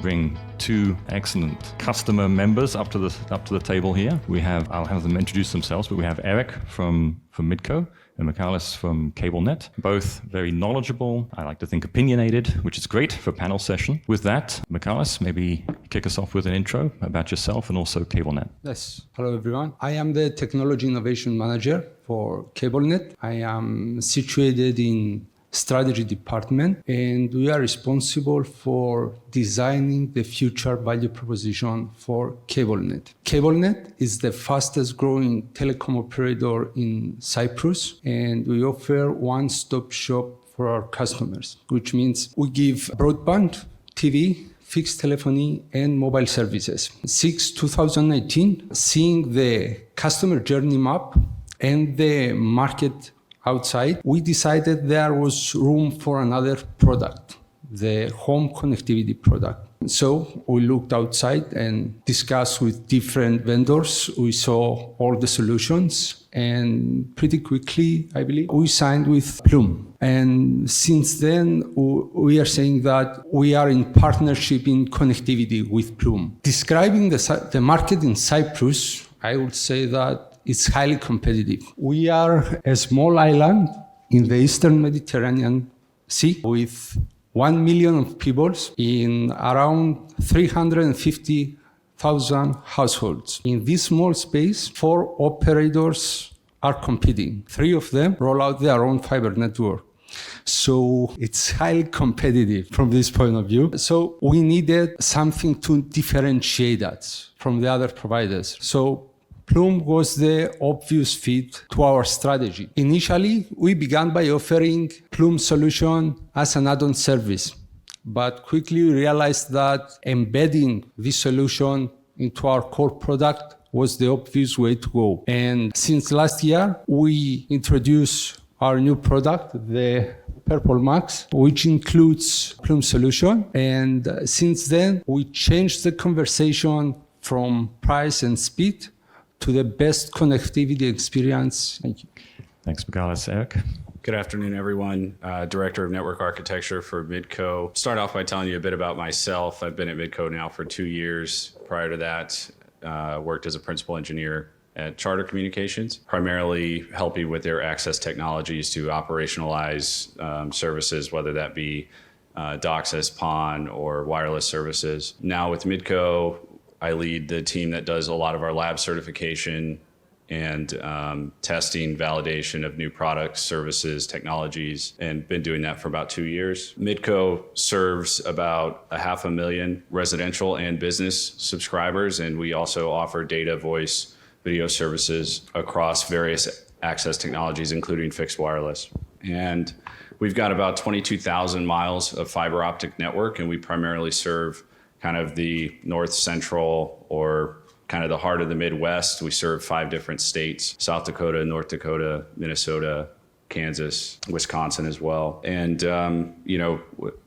bring two excellent customer members up to the table here. I'll have them introduce themselves, but we have Eric from Midco and Michalis from CableNet, both very knowledgeable, I like to think opinionated, which is great for a panel session. With that, Michalis, maybe kick us off with an intro about yourself and also CableNet. Yes, hello everyone. I am the Technology Innovation Manager for CableNet. I am situated in Strategy Department, and we are responsible for designing the future value proposition for CableNet. CableNet is the fastest growing telecom operator in Cyprus, and we offer one-stop shop for our customers, which means we give broadband, TV, fixed telephony, and mobile services. Since 2019, seeing the customer journey map and the market outside, we decided there was room for another product, the home connectivity product. So we looked outside and discussed with different vendors. We saw all the solutions, and pretty quickly, I believe, we signed with Plume. And since then, we are saying that we are in partnership in connectivity with Plume. Describing the market in Cyprus, I would say that it's highly competitive. We are a small island in the Eastern Mediterranean Sea with 1 million of people in around 350,000 households. In this small space, 4 operators are competing. 3 of them roll out their own fiber network. So it's highly competitive from this point of view. So we needed something to differentiate us from the other providers. So Plume was the obvious fit to our strategy. Initially, we began by offering Plume solution as an add-on service, but quickly we realized that embedding this solution into our core product was the obvious way to go. And since last year, we introduced our new product, the Purple Max, which includes Plume solution. And since then, we changed the conversation from price and speed to the best connectivity experience. Thank you. Thanks, Michalis. Eric? Good afternoon, everyone. Director of Network Architecture for Midco. Start off by telling you a bit about myself. I've been at Midco now for 2 years. Prior to that, worked as a principal engineer at Charter Communications, primarily helping with their access technologies to operationalize services, whether that be DOCSIS, PON, or wireless services. Now with Midco, I lead the team that does a lot of our lab certification and testing, validation of new products, services, technologies, and been doing that for about 2 years. Midco serves about 500,000 residential and business subscribers, and we also offer data, voice, video services across various access technologies, including fixed wireless. And we've got about 22,000 miles of fiber optic network, and we primarily serve kind of the north central or kind of the heart of the Midwest. We serve 5 different states: South Dakota, North Dakota, Minnesota, Kansas, Wisconsin as well. And,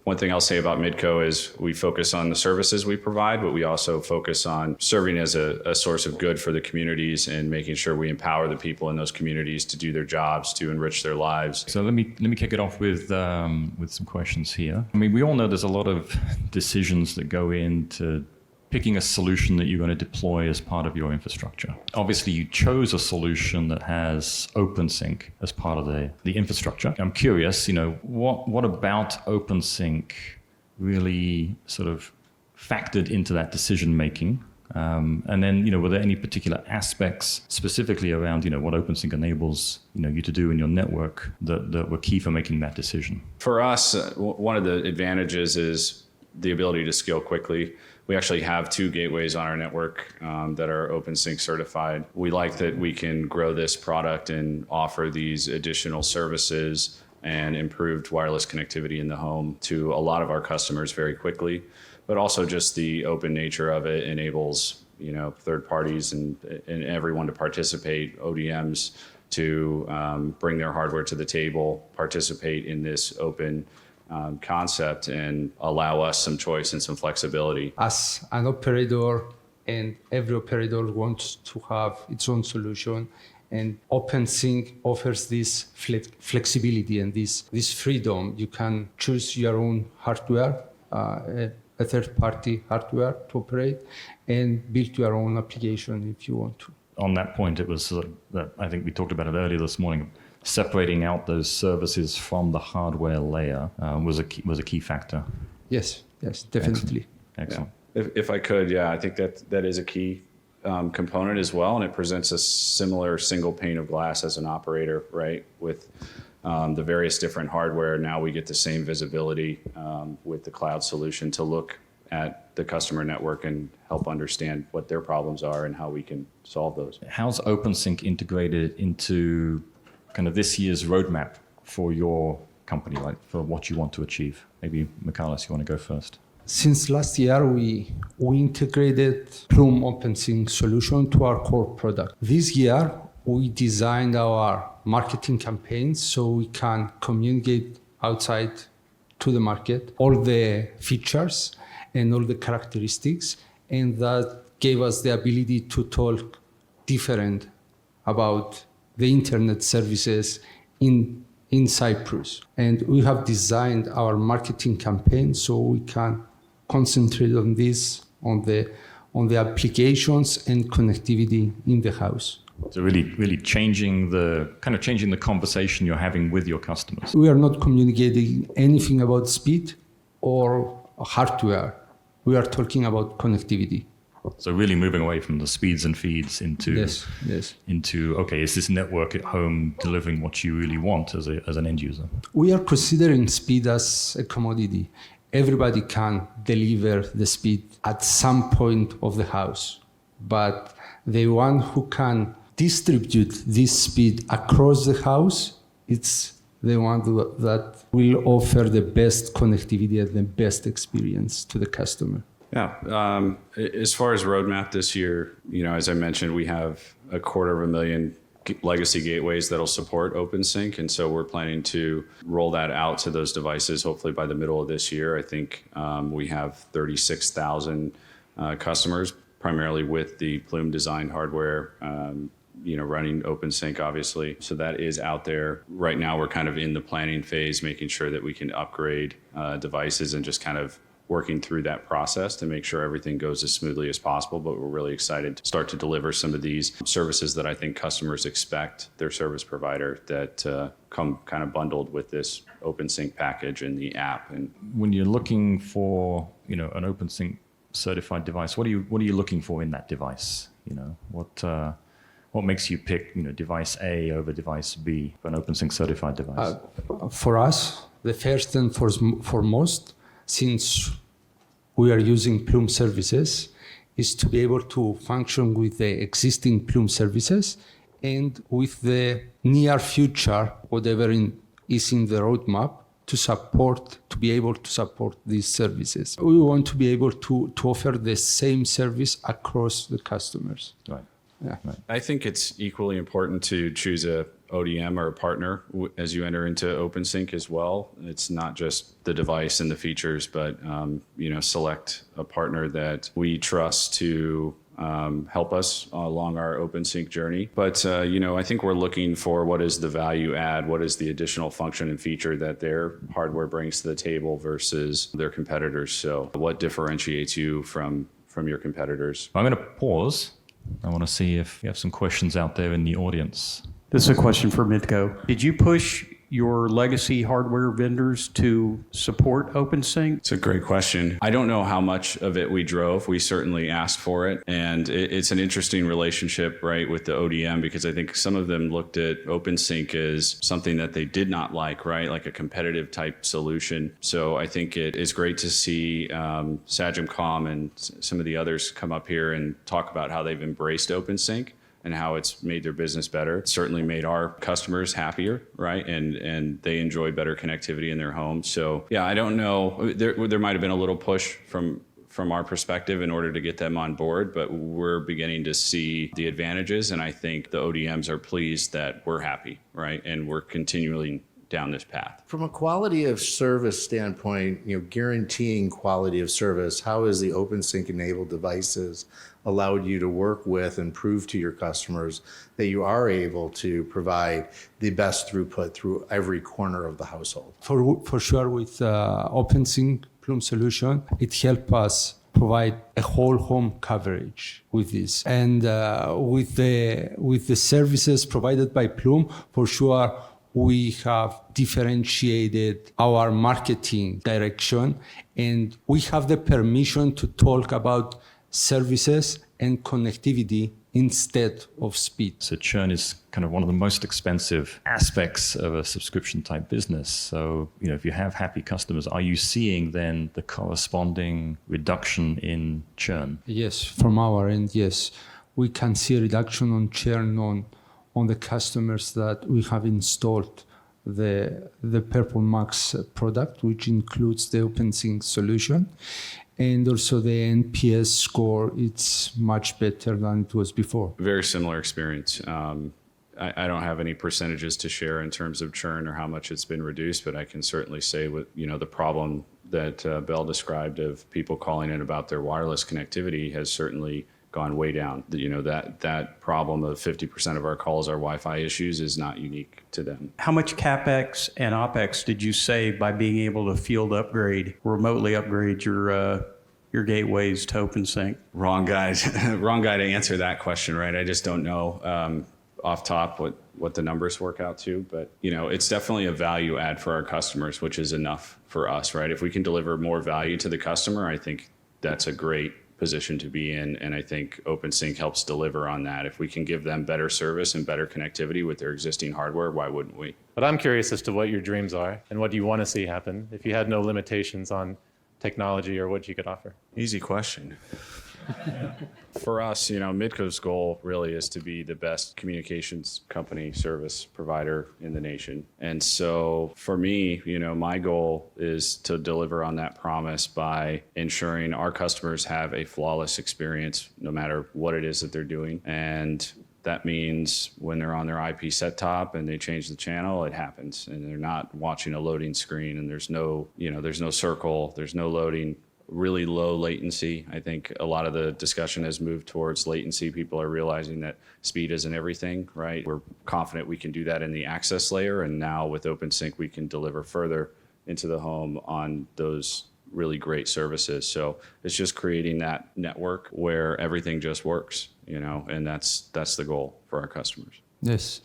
one thing I'll say about Midco is we focus on the services we provide, but we also focus on serving as a source of good for the communities and making sure we empower the people in those communities to do their jobs, to enrich their lives. So let me kick it off with some questions here. I mean, we all know there's a lot of decisions that go into picking a solution that you're going to deploy as part of your infrastructure. Obviously, you chose a solution that has OpenSync as part of the infrastructure. I'm curious, what about OpenSync really sort of factored into that decision making? And then, were there any particular aspects specifically around, what OpenSync enables, you to do in your network that were key for making that decision? For us, one of the advantages is the ability to scale quickly. We actually have 2 gateways on our network that are OpenSync certified. We like that we can grow this product and offer these additional services and improved wireless connectivity in the home to a lot of our customers very quickly. But also just the open nature of it enables, third parties and everyone to participate, ODMs to bring their hardware to the table, participate in this open concept, and allow us some choice and some flexibility. As an operator, and every operator wants to have its own solution, and OpenSync offers this flexibility and this freedom. You can choose your own hardware, a third-party hardware to operate and build your own application if you want to. On that point, it was that I think we talked about it earlier this morning. Separating out those services from the hardware layer was a key factor. Yes, definitely. Excellent. Yeah. If I could, I think that is a key component as well, and it presents a similar single pane of glass as an operator, right? With the various different hardware, now we get the same visibility with the cloud solution to look at the customer network and help understand what their problems are and how we can solve those. How's OpenSync integrated into kind of this year's roadmap for your company, like for what you want to achieve? Maybe Michalis, you want to go first? Since last year, we integrated Plume OpenSync solution to our core product. This year, we designed our marketing campaigns so we can communicate outside to the market all the features and all the characteristics, and that gave us the ability to talk different about the internet services in Cyprus. And we have designed our marketing campaign so we can concentrate on this, on the applications and connectivity in the house. So really changing the conversation you're having with your customers. We are not communicating anything about speed or hardware. We are talking about connectivity. So really moving away from the speeds and feeds into okay, is this network at home delivering what you really want as an end user? We are considering speed as a commodity. Everybody can deliver the speed at some point of the house, but the one who can distribute this speed across the house, it's the one that will offer the best connectivity and the best experience to the customer. Yeah. As far as roadmap this year, as I mentioned, we have 250,000 legacy gateways that'll support OpenSync. And so we're planning to roll that out to those devices, hopefully by the middle of this year. I think we have 36,000 customers, primarily with the Plume designed hardware, running OpenSync, obviously. So that is out there. Right now, we're kind of in the planning phase, making sure that we can upgrade devices and just kind of working through that process to make sure everything goes as smoothly as possible. But we're really excited to start to deliver some of these services that I think customers expect their service provider that come kind of bundled with this OpenSync package and the app. And when you're looking for, an OpenSync certified device, what are you looking for in that device? What makes you pick, device A over device B for an OpenSync certified device? For us, the first and foremost, since we are using Plume services, is to be able to function with the existing Plume services and with the near future, whatever is in the roadmap, to be able to support these services. We want to be able to offer the same service across the customers. Right. Yeah. Right. I think it's equally important to choose a ODM or a partner as you enter into OpenSync as well. It's not just the device and the features, but select a partner that we trust to help us along our OpenSync journey. But I think we're looking for what is the value add, what is the additional function and feature that their hardware brings to the table versus their competitors. So what differentiates you from your competitors? I'm going to pause. I want to see if you have some questions out there in the audience. This is a question for Midco. Did you push your legacy hardware vendors to support OpenSync? It's a great question. I don't know how much of it we drove. We certainly asked for it. And it's an interesting relationship, right, with the ODM, because I think some of them looked at OpenSync as something that they did not like, right, like a competitive type solution. So I think it is great to see Sajim and some of the others come up here and talk about how they've embraced OpenSync and how it's made their business better. It certainly made our customers happier, right? And they enjoy better connectivity in their homes. So yeah, I don't know. There might have been a little push from our perspective in order to get them on board, but we're beginning to see the advantages. And I think the ODMs are pleased that we're happy, right? And we're continuing down this path. From a quality of service standpoint, guaranteeing quality of service, how has the OpenSync enabled devices allowed you to work with and prove to your customers that you are able to provide the best throughput through every corner of the household? For sure, with OpenSync Plume solution, it helps us provide a whole home coverage with this. And with the services provided by Plume, for sure, we have differentiated our marketing direction, and we have the permission to talk about services and connectivity instead of speed. So churn is kind of one of the most expensive aspects of a subscription type business. So, if you have happy customers, are you seeing then the corresponding reduction in churn? Yes, from our end, yes. We can see a reduction on churn on the customers that we have installed the Purple Max product, which includes the OpenSync solution. And also the NPS score, it's much better than it was before. Very similar experience. I don't have any percentages to share in terms of churn or how much it's been reduced, but I can certainly say with the problem that Bell described of people calling in about their wireless connectivity has certainly gone way down. That problem of 50% of our calls are Wi-Fi issues is not unique to them. How much CapEx and OpEx did you save by being able to remotely upgrade your gateways to OpenSync? Wrong guy to answer that question, right? I just don't know off top what the numbers work out to, but it's definitely a value add for our customers, which is enough for us, right? If we can deliver more value to the customer, I think that's a great position to be in, and I think OpenSync helps deliver on that. If we can give them better service and better connectivity with their existing hardware, why wouldn't we? But I'm curious as to what your dreams are and what you want to see happen if you had no limitations on technology or what you could offer. Easy question. For us, Midco's goal really is to be the best communications company service provider in the nation. And so for me, my goal is to deliver on that promise by ensuring our customers have a flawless experience no matter what it is that they're doing. And that means when they're on their IP set top and they change the channel, it happens. And they're not watching a loading screen and there's no circle, there's no loading. Really low latency. I think a lot of the discussion has moved towards latency. People are realizing that speed isn't everything, right? We're confident we can do that in the access layer. And now with OpenSync, we can deliver further into the home on those really great services. So it's just creating that network where everything just works, and that's the goal for our customers. Yes.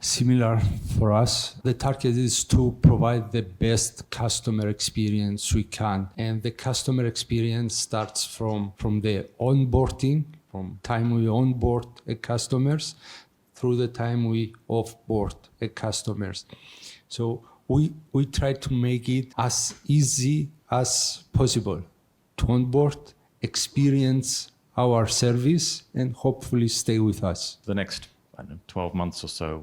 Similar for us. The target is to provide the best customer experience we can. And the customer experience starts from the onboarding, from time we onboard a customers through the time we offboard a customers. So we try to make it as easy as possible to onboard, experience our service, and hopefully stay with us. The next 12 months or so,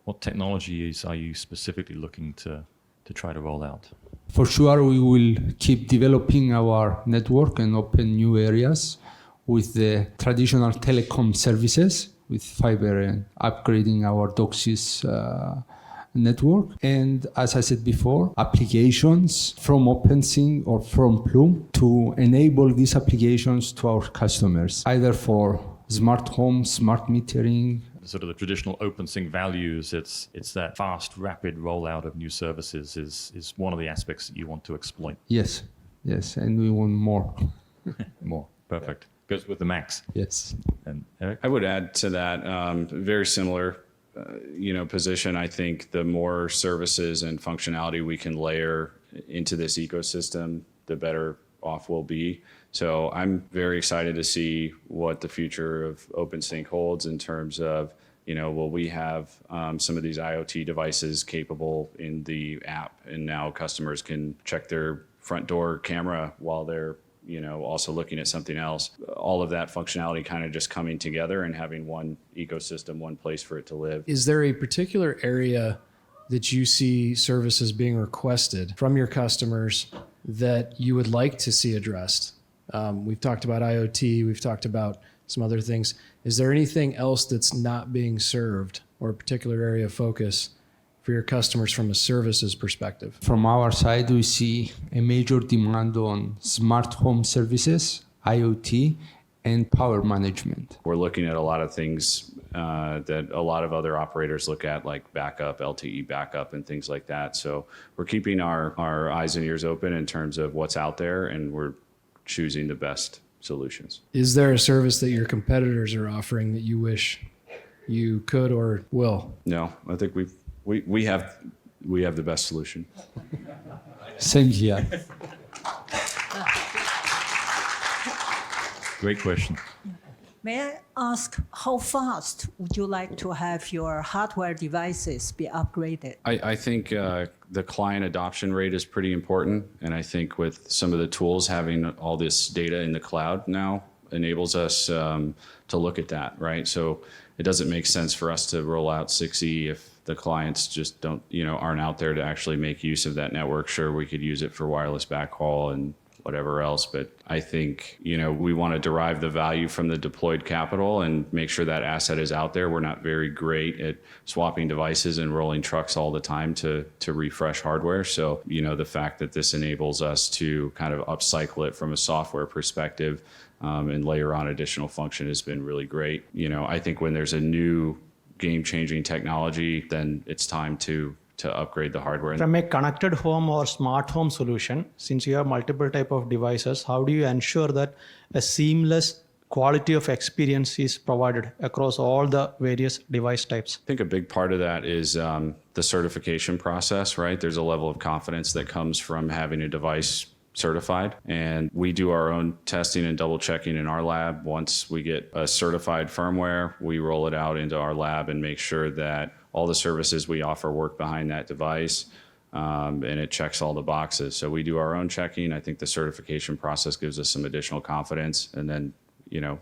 what technologies are you specifically looking to try to roll out? For sure, we will keep developing our network and open new areas with the traditional telecom services, with fiber and upgrading our DOCSIS network. And as I said before, applications from OpenSync or from Plume to enable these applications to our customers, either for smart home, smart metering. Sort of the traditional OpenSync values, it's that fast, rapid rollout of new services is one of the aspects that you want to exploit. Yes, and we want more. More, perfect. Goes with the Max. Yes. And Eric? I would add to that, very similar, position. I think the more services and functionality we can layer into this ecosystem, the better off we'll be. So I'm very excited to see what the future of OpenSync holds in terms of, will we have some of these IoT devices capable in the app, and now customers can check their front door camera while they're, also looking at something else. All of that functionality kind of just coming together and having one ecosystem, one place for it to live. Is there a particular area that you see services being requested from your customers that you would like to see addressed? We've talked about IoT, we've talked about some other things. Is there anything else that's not being served or a particular area of focus for your customers from a services perspective? From our side, we see a major demand on smart home services, IoT, and power management. We're looking at a lot of things that a lot of other operators look at, like backup, LTE backup, and things like that. So we're keeping our eyes and ears open in terms of what's out there, and we're choosing the best solutions. Is there a service that your competitors are offering that you wish you could or will? No, I think we have the best solution. Same here. Great question. May I ask, how fast would you like to have your hardware devices be upgraded? I think the client adoption rate is pretty important. And I think with some of the tools, having all this data in the cloud now enables us to look at that, right? So it doesn't make sense for us to roll out 6E if the clients just aren't out there to actually make use of that network. Sure, we could use it for wireless backhaul and whatever else, but I think, we want to derive the value from the deployed capital and make sure that asset is out there. We're not very great at swapping devices and rolling trucks all the time to refresh hardware. So, the fact that this enables us to kind of upcycle it from a software perspective and layer on additional function has been really great. I think when there's a new game-changing technology, then it's time to upgrade the hardware. From a connected home or smart home solution, since you have multiple type of devices, how do you ensure that a seamless quality of experience is provided across all the various device types? I think a big part of that is the certification process, right? There's a level of confidence that comes from having a device certified, and we do our own testing and double checking in our lab. Once we get a certified firmware, we roll it out into our lab and make sure that all the services we offer work behind that device, and it checks all the boxes. So we do our own checking. I think the certification process gives us some additional confidence, and then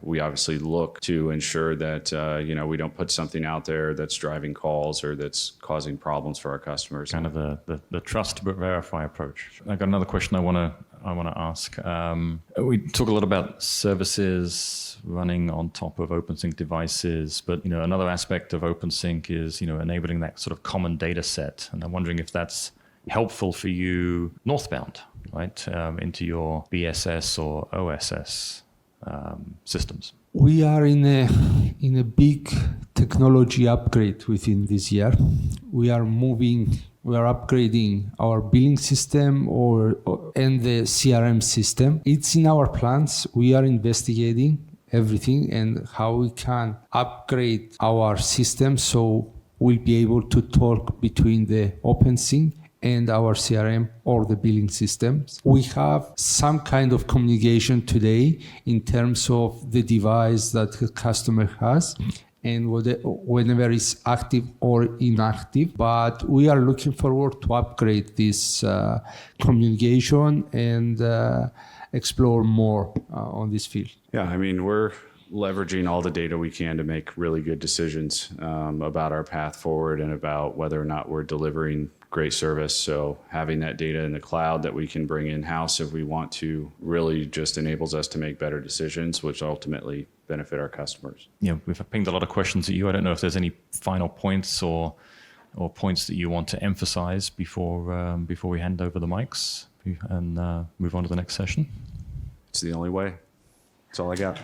we obviously look to ensure that we don't put something out there that's driving calls or that's causing problems for our customers. Kind of the trust but verify approach. I got another question I want to ask. We talk a lot about services running on top of OpenSync devices, but another aspect of OpenSync is enabling that sort of common data set. And I'm wondering if that's helpful for you northbound, right, into your BSS or OSS systems. We are in a big technology upgrade within this year. We are upgrading our billing system and the CRM system. It's in our plans. We are investigating everything and how we can upgrade our system so we'll be able to talk between the OpenSync and our CRM or the billing systems. We have some kind of communication today in terms of the device that the customer has and whenever it's active or inactive. But we are looking forward to upgrade this communication and explore more on this field. Yeah, I mean, we're leveraging all the data we can to make really good decisions about our path forward and about whether or not we're delivering great service. So having that data in the cloud that we can bring in-house if we want to really just enables us to make better decisions, which ultimately benefit our customers. We've pinged a lot of questions at you. I don't know if there's any final points or points that you want to emphasize before we hand over the mics and move on to the next session. It's the only way. That's all I got.